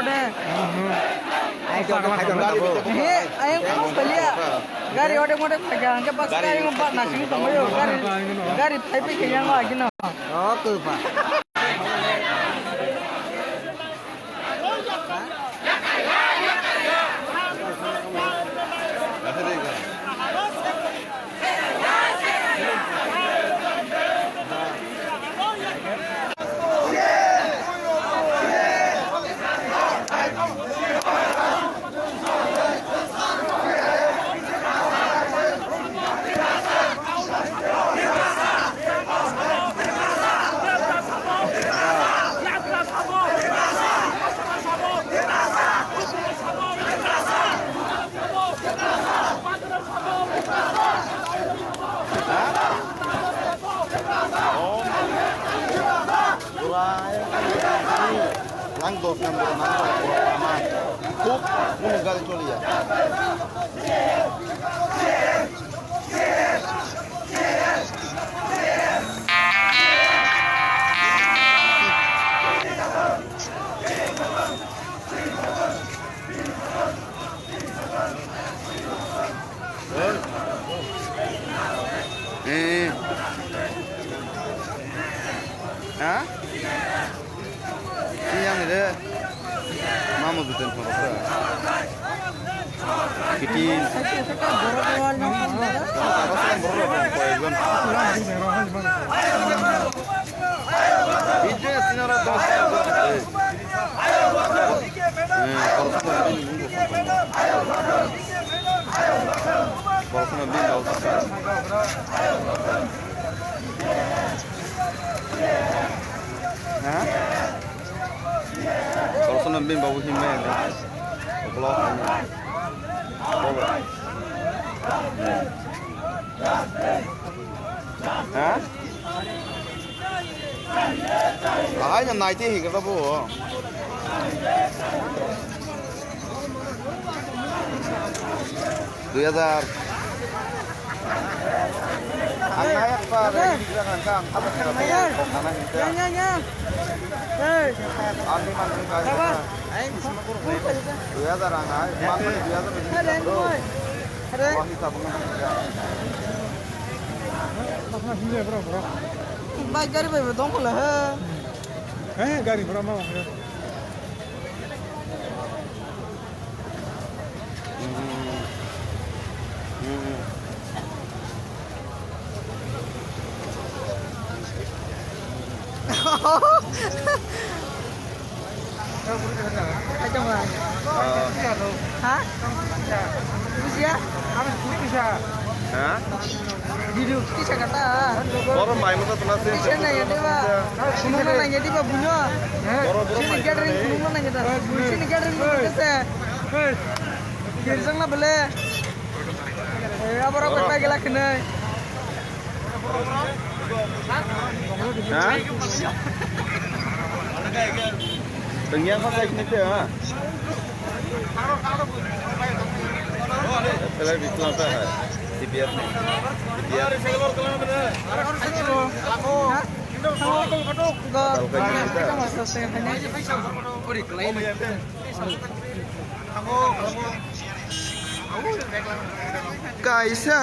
deh. Ayo kamu beli ya. Gari order pegang ke pas gari ngumpat nasi ngumpat gari tapi kenyang lagi no. Oke pak. Langdos nambur lama, kuk menunggal itu lihat. Hah? Siang ini mama betul apa? Kitin. Itu sinara dosa. Hah? Kalau senang bin bawa himen, kalau hah? Hanya naik sih kita bu. 2000. Anak apa? Lagi bilang kang, apa sih namanya? Anak itu. Ya. Hei. Ani mantan kaya. Apa? 2000 anak. Mantan 2000 Ada. Ada. Wah kita bunga. Makna sini bro. Baik gari baik betul lah. Gari berapa mau? Aja nggak? Hah? Bisa? Bisa. Hah? Hidup bisa kata. Orang main itu terasa. Bisa nanya dia pak. Semua nanya dia pak bunyo. Sini gathering semua nanya dah. Sini gathering bisa. Girsang lah boleh. Apa pagi lah kena. Hah? Tengah apa kayak ni tu? Kalau di Selatan ada DPR ni. DPR. Kaisa.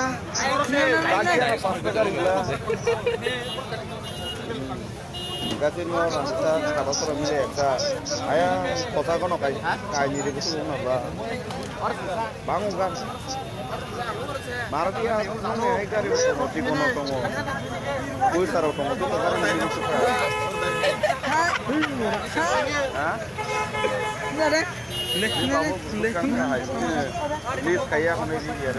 Kasih mau rasa kalau sudah milih kita, ayah kota kono kayak nyiri itu apa? Bangun kan? Marti ya, mana yang cari motif kono tongo, kue saro tongo itu kan nyiri suka. Hah? Ini ada. Please kayak mana ini ya,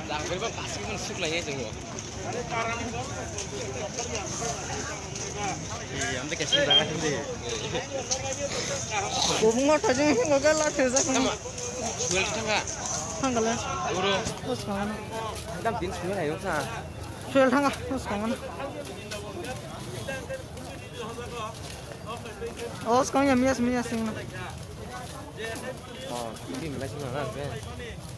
Jangan pasti kan suk lah ya semua. Iya, nanti kasih banget nanti. Bunga aja nggak kalah terus aku. Jual kita nggak? Tanggal ya. Udah. Terus kawan. Kita bikin jual ayo sa. Jual tanggal terus kawan. Oh sekarang ya mias sih. Oh, ini mulai sih nggak kan?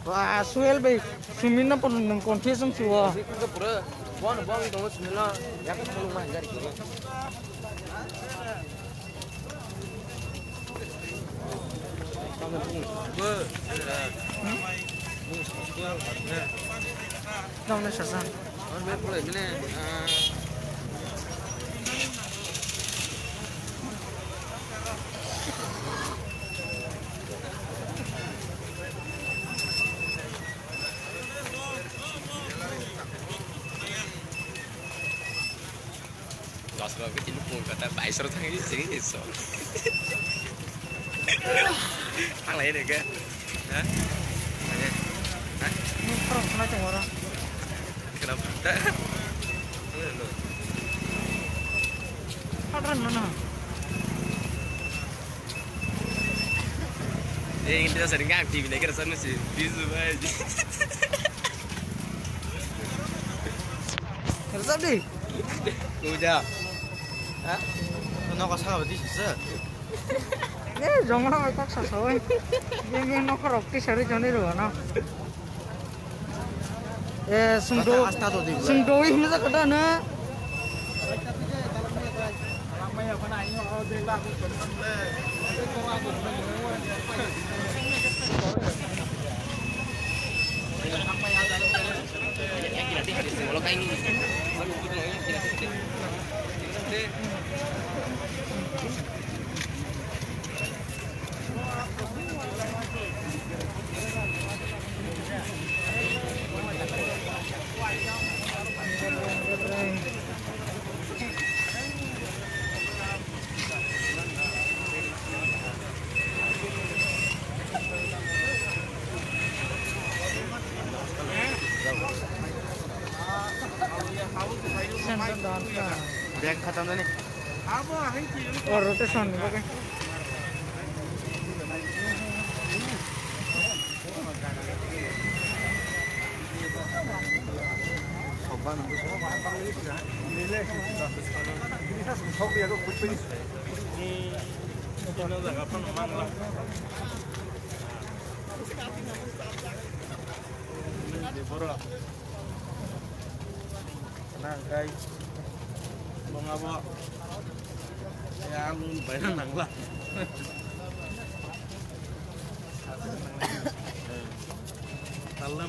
Wah suel baik. Sumina pun neng kontes semua. Kita pura. Buang itu semula. Ya kan belum mah dari sini. Namanya siapa? Lost love cái chính kata bảy số thằng cái gì thì số thằng lấy được cái hả Ini perang macam orang. kenapa Ada mana? ingin kita sering aktif ini kan sana sih bisu aja Terus apa deh? udah Hah? Nó có sao đi sir? jangan nak kau sasawai. Yang nak kerap di sari jadi dulu na. Sungdo ini tak ada na. nanti hari semula kayak ini Center down. Bag khatam nih. Or rotation okay. Sopan itu semua apa lagi sudah. Nilai sudah. Ini saya sudah tahu dia tuh kucing. Ini udah kapan memang lah. Ini baru. Tenang guys. Bang apa? Ya lu bayang nang lah.